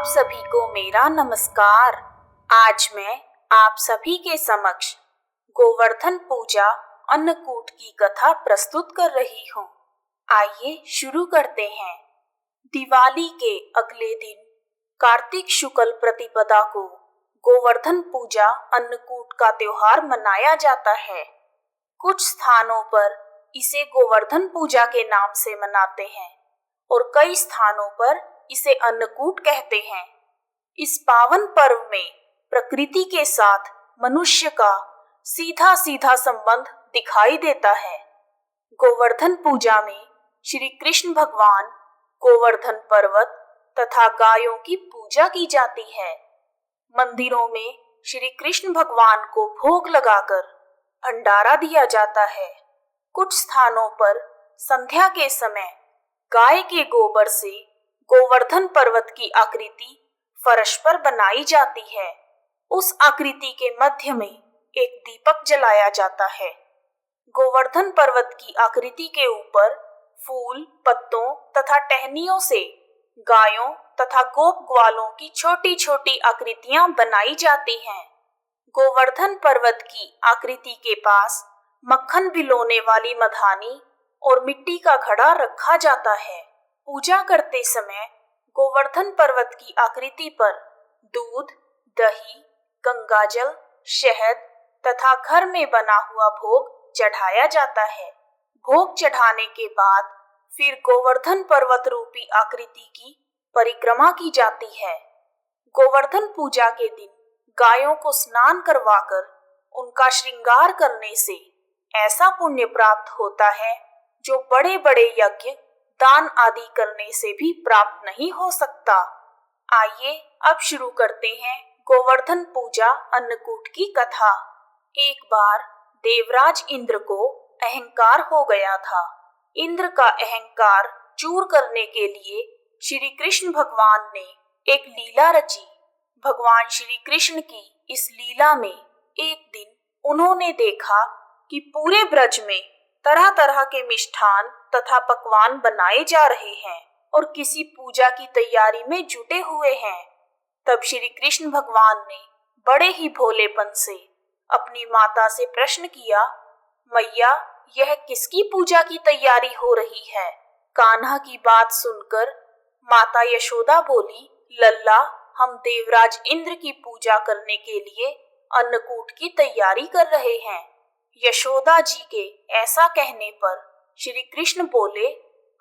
आप सभी को मेरा नमस्कार। आज मैं आप सभी के समक्ष गोवर्धन पूजा अन्नकूट की कथा प्रस्तुत कर रही हूँ। आइए शुरू करते हैं। दिवाली के अगले दिन कार्तिक शुक्ल प्रतिपदा को गोवर्धन पूजा अन्नकूट का त्योहार मनाया जाता है। कुछ स्थानों पर इसे गोवर्धन पूजा के नाम से मनाते हैं और कई स्थानों पर इसे अन्नकूट कहते हैं। इस पावन पर्व में प्रकृति के साथ मनुष्य का सीधा सीधा संबंध दिखाई देता है। गोवर्धन पूजा में श्री कृष्ण भगवान गोवर्धन पर्वत तथा गायों की पूजा की जाती है। मंदिरों में श्री कृष्ण भगवान को भोग लगाकर भंडारा दिया जाता है। कुछ स्थानों पर संध्या के समय गाय के गोबर से गोवर्धन पर्वत की आकृति फर्श पर बनाई जाती है। उस आकृति के मध्य में एक दीपक जलाया जाता है। गोवर्धन पर्वत की आकृति के ऊपर फूल, पत्तों तथा टहनियों से गायों तथा गोप ग्वालों की छोटी छोटी आकृतियां बनाई जाती हैं। गोवर्धन पर्वत की आकृति के पास मक्खन भिलोने वाली मधानी और मिट्टी का घड़ा रखा जाता है। पूजा करते समय गोवर्धन पर्वत की आकृति पर दूध, दही, गंगाजल, शहद तथा घर में बना हुआ भोग चढ़ाया जाता है। भोग चढ़ाने के बाद फिर गोवर्धन पर्वत रूपी आकृति की परिक्रमा की जाती है। गोवर्धन पूजा के दिन गायों को स्नान करवाकर उनका श्रृंगार करने से ऐसा पुण्य प्राप्त होता है जो बड़े बड़े यज्ञ, दान आदि करने से भी प्राप्त नहीं हो सकता। आइए अब शुरू करते हैं गोवर्धन पूजा अन्नकूट की कथा। एक बार देवराज इंद्र को अहंकार हो गया था। इंद्र का अहंकार चूर करने के लिए श्री कृष्ण भगवान ने एक लीला रची। भगवान श्री कृष्ण की इस लीला में एक दिन उन्होंने देखा कि पूरे ब्रज में तरह तरह के मिष्ठान तथा पकवान बनाए जा रहे हैं और किसी पूजा की तैयारी में जुटे हुए हैं। तब श्री कृष्ण भगवान ने बड़े ही भोलेपन से अपनी माता से प्रश्न किया, मैया, यह किसकी पूजा की तैयारी हो रही है? कान्हा की बात सुनकर माता यशोदा बोली, लल्ला, हम देवराज इंद्र की पूजा करने के लिए अन्नकूट की तैयारी कर रहे हैं। यशोदा जी के ऐसा कहने पर श्री कृष्ण बोले,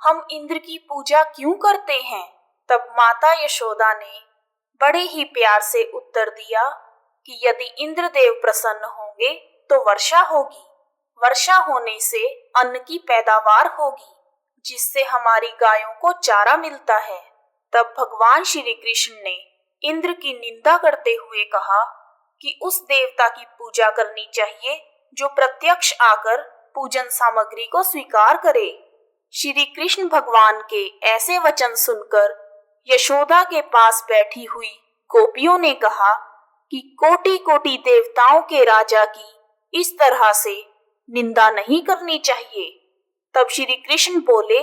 हम इंद्र की पूजा क्यों करते हैं? तब माता यशोदा ने बड़े ही प्यार से उत्तर दिया कि यदि इंद्रदेव प्रसन्न होंगे तो वर्षा होगी। वर्षा होने से अन्न की पैदावार होगी, जिससे हमारी गायों को चारा मिलता है। तब भगवान श्री कृष्ण ने इंद्र की निंदा करते हुए कहा कि उस देवता की पूजा करनी चाहिए जो प्रत्यक्ष आकर पूजन सामग्री को स्वीकार करे। श्री कृष्ण भगवान के ऐसे वचन सुनकर यशोदा के पास बैठी हुई गोपियों ने कहा कि कोटि कोटि देवताओं के राजा की इस तरह से निंदा नहीं करनी चाहिए। तब श्री कृष्ण बोले,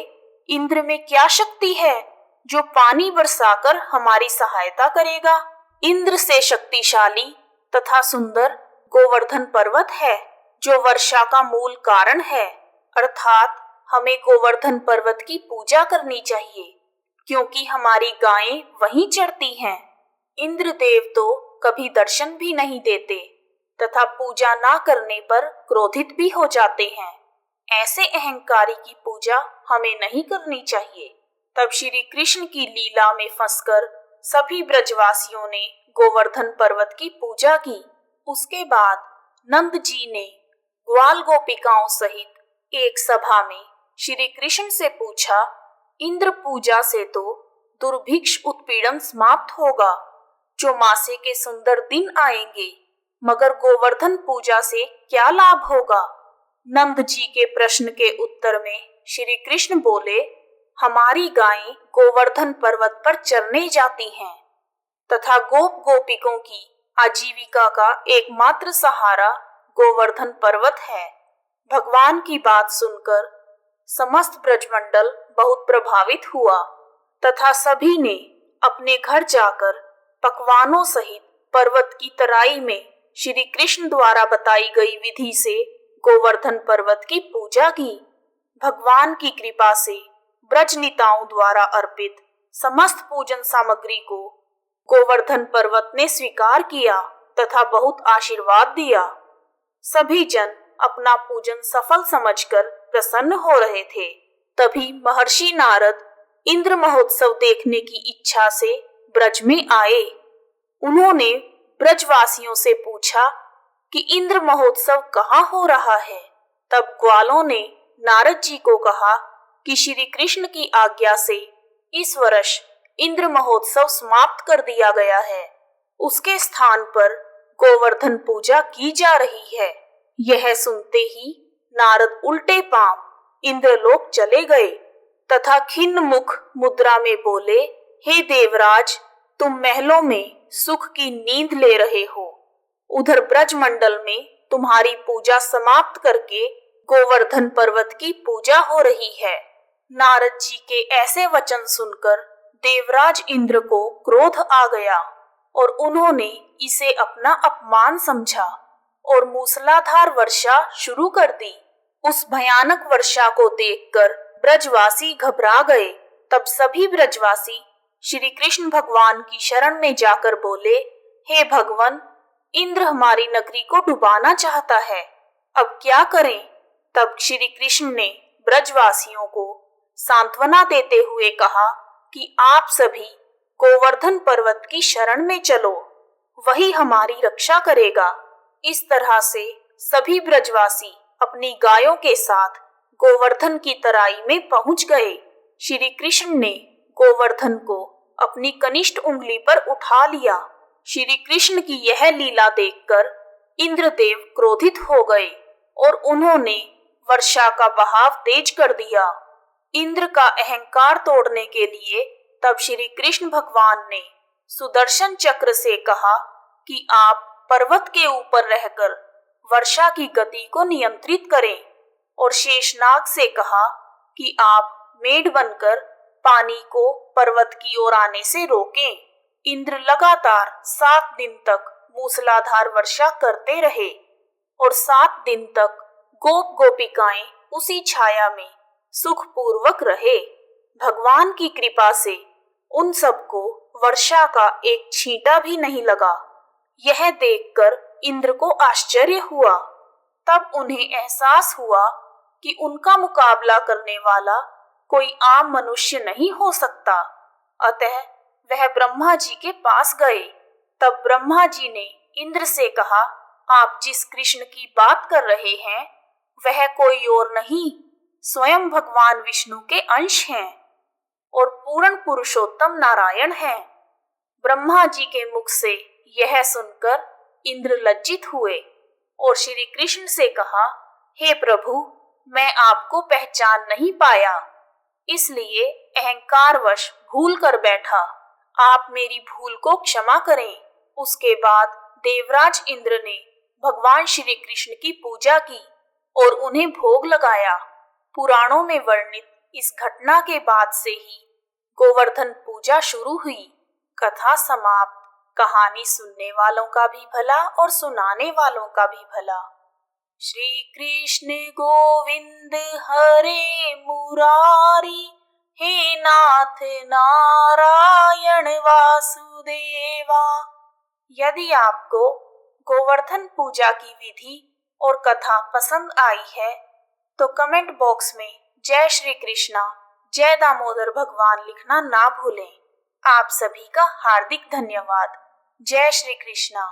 इंद्र में क्या शक्ति है जो पानी बरसाकर हमारी सहायता करेगा? इंद्र से शक्तिशाली तथा सुंदर गोवर्धन पर्वत है जो वर्षा का मूल कारण है। अर्थात हमें गोवर्धन पर्वत की पूजा करनी चाहिए क्योंकि हमारी गायें वहीं चरती हैं। इंद्रदेव तो कभी दर्शन भी नहीं देते तथा पूजा ना करने पर क्रोधित भी हो जाते हैं। ऐसे अहंकारी की पूजा हमें नहीं करनी चाहिए। तब श्री कृष्ण की लीला में फंसकर सभी ब्रजवासियों ने गोवर्धन पर्वत की पूजा की। उसके बाद नंद जी ने ग्वाल गोपिकाओं सहित एक सभा में श्री कृष्ण से पूछा, इंद्र पूजा से तो दुर्भिक्ष उत्पीड़न समाप्त होगा, जो मासे के सुंदर दिन आएंगे, मगर गोवर्धन पूजा से क्या लाभ होगा? नंद जी के प्रश्न के उत्तर में श्री कृष्ण बोले, हमारी गायें गोवर्धन पर्वत पर चरने जाती हैं तथा गोप गोपिकों की आजीविका का एकमात्र सहारा गोवर्धन पर्वत है। भगवान की बात सुनकर समस्त ब्रजमंडल बहुत प्रभावित हुआ तथा सभी ने अपने घर जाकर पकवानों सहित पर्वत की तराई में श्री कृष्ण द्वारा बताई गई विधि से गोवर्धन पर्वत की पूजा की। भगवान की कृपा से ब्रजनीताओं द्वारा अर्पित समस्त पूजन सामग्री को गोवर्धन पर्वत ने स्वीकार किया तथा बहुत आशीर्वाद दिया। सभी जन अपना पूजन सफल समझकर प्रसन्न हो रहे थे। तभी महर्षि नारद इंद्र महोत्सव देखने की इच्छा से ब्रज में आए। उन्होंने ब्रजवासियों से पूछा कि इंद्र महोत्सव कहाँ हो रहा है। तब ग्वालों ने नारद जी को कहा कि श्री कृष्ण की आज्ञा से इस वर्ष इंद्र महोत्सव समाप्त कर दिया गया है। उसके स्थान पर गोवर्धन पूजा की जा रही है। यह सुनते ही नारद उल्टे पांव इंद्रलोक चले गए तथा खिन्न मुख मुद्रा में बोले, हे देवराज, तुम महलों में सुख की नींद ले रहे हो। उधर ब्रजमंडल में तुम्हारी पूजा समाप्त करके गोवर्धन पर्वत की पूजा हो रही है। नारद जी के ऐसे वचन सुनकर देवराज इंद्र को क्रोध आ गया और उन्होंने इसे अपना अपमान समझा और मूसलाधार वर्षा शुरू कर दी। उस भयानक वर्षा को देखकर ब्रजवासी घबरा गए। तब सभी ब्रजवासी श्री कृष्ण भगवान की शरण में जाकर बोले, हे भगवान, इंद्र हमारी नगरी को डुबाना चाहता है, अब क्या करें। तब श्री कृष्ण ने ब्रजवासियों को सांत्वना देते हुए कहा कि आप सभी गोवर्धन पर्वत की शरण में चलो, वही हमारी रक्षा करेगा। इस तरह से सभी ब्रजवासी अपनी गायों के साथ गोवर्धन की तराई में पहुंच गए। श्री कृष्ण ने गोवर्धन को अपनी कनिष्ठ उंगली पर उठा लिया। श्री कृष्ण की यह लीला देखकर इंद्रदेव क्रोधित हो गए और उन्होंने वर्षा का बहाव तेज कर दिया। इंद्र का अहंकार तोड़ने के लिए तब श्री कृष्ण भगवान ने सुदर्शन चक्र से कहा कि आप पर्वत के ऊपर रहकर वर्षा की गति को नियंत्रित करें और शेषनाग से कहा कि आप मेढ़ बनकर पानी को पर्वत की ओर आने से रोकें। इंद्र लगातार 7 दिन तक मूसलाधार वर्षा करते रहे और 7 दिन तक गोप गोपिकाएं उसी छाया में सुखपूर्वक रहे। भगवान की कृपा से उन सबको वर्षा का एक छींटा भी नहीं लगा। यह देखकर इंद्र को आश्चर्य हुआ। तब उन्हें एहसास हुआ कि उनका मुकाबला करने वाला कोई आम मनुष्य नहीं हो सकता। अतः वह ब्रह्मा जी के पास गए। तब ब्रह्मा जी ने इंद्र से कहा, आप जिस कृष्ण की बात कर रहे हैं वह कोई और नहीं, स्वयं भगवान विष्णु के अंश हैं और पूर्ण पुरुषोत्तम नारायण हैं। ब्रह्मा जी के मुख से यह सुनकर इंद्र लज्जित हुए और श्री कृष्ण से कहा, हे प्रभु, मैं आपको पहचान नहीं पाया, इसलिए अहंकारवश भूल कर बैठा। आप मेरी भूल को क्षमा करें। उसके बाद देवराज इंद्र ने भगवान श्री कृष्ण की पूजा की और उन्हें भोग लगाया। पुराणों में वर्णित इस घटना के बाद से ही गोवर्धन पूजा शुरू हुई। कथा समाप्त। कहानी सुनने वालों का भी भला और सुनाने वालों का भी भला। श्री कृष्ण गोविंद हरे मुरारी, हे नाथ नारायण वासुदेवा। यदि आपको गोवर्धन पूजा की विधि और कथा पसंद आई है तो कमेंट बॉक्स में जय श्री कृष्णा, जय दामोदर भगवान लिखना ना भूलें। आप सभी का हार्दिक धन्यवाद। जय श्री कृष्णा।